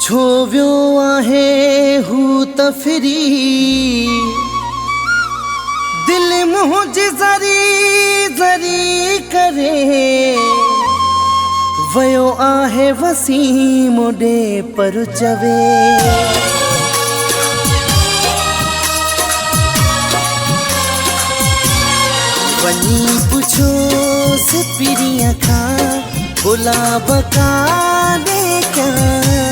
छो वियो आहे हू त फिरी दिल मुंहिंजी ज़री ज़री करे वयो आहे वसीम ॾे पर चवे वञी पुछोसि पीरीअ खां गुलाब काॾे कयां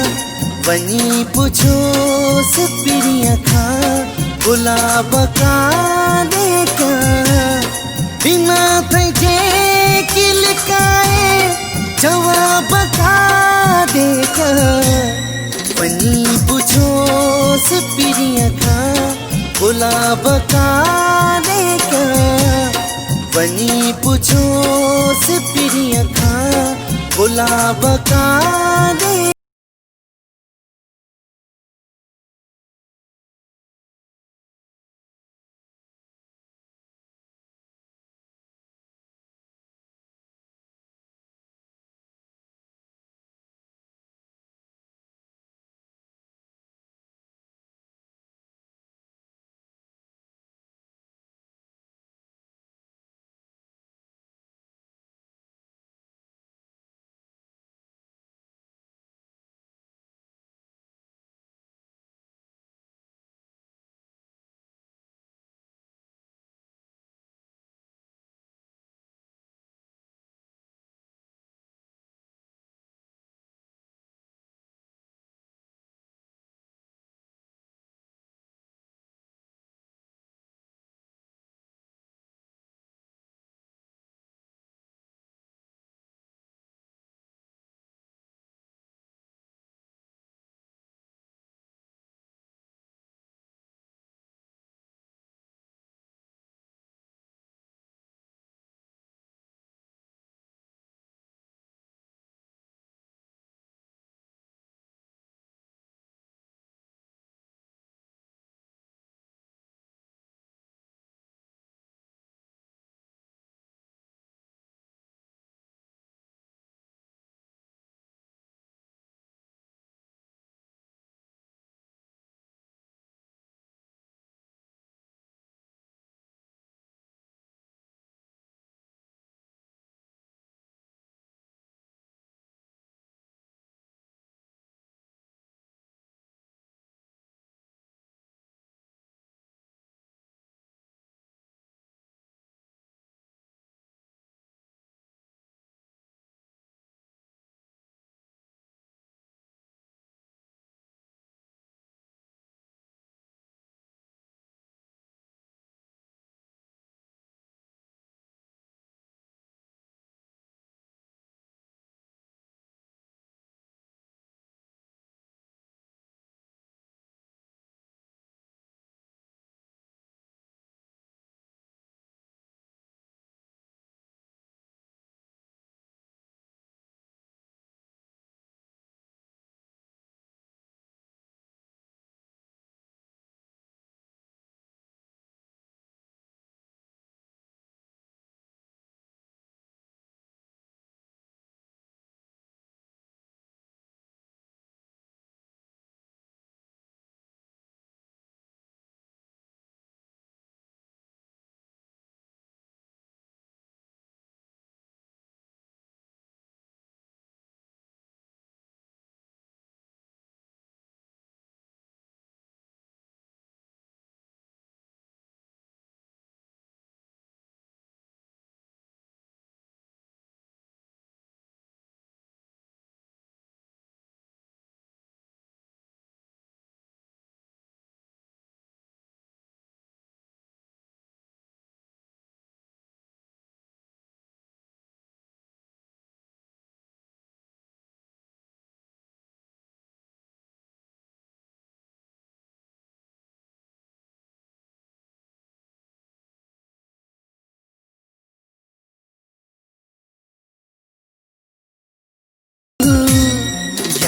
वञी पुछोसि पीरीअ खां गुलाब काॾे कयां बिना तुंहिंजे की लिकाए जवाब काॾे कयां वञी पुछोसि पीरीअ खां गुलाब काॾे कयां वञी पुछोसि पीरीअ खां गुलाब काॾे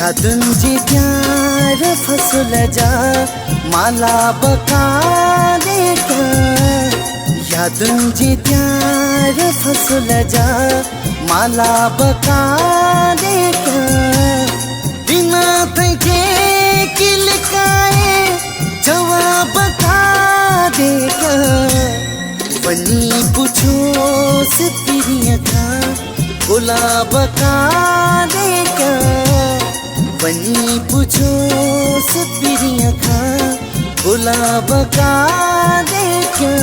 यादुनि जे प्यार फसल जा माला बकाने कयां यादुनि जे प्यार फसल जा माला बकाने कयां बिना तुंहिंजे किलकाए जवाब का दे क्या बनी पूछो से प्रिय का गुलाब का दे क्या बनी पूछो से प्रिय का गुलाब का दे क्या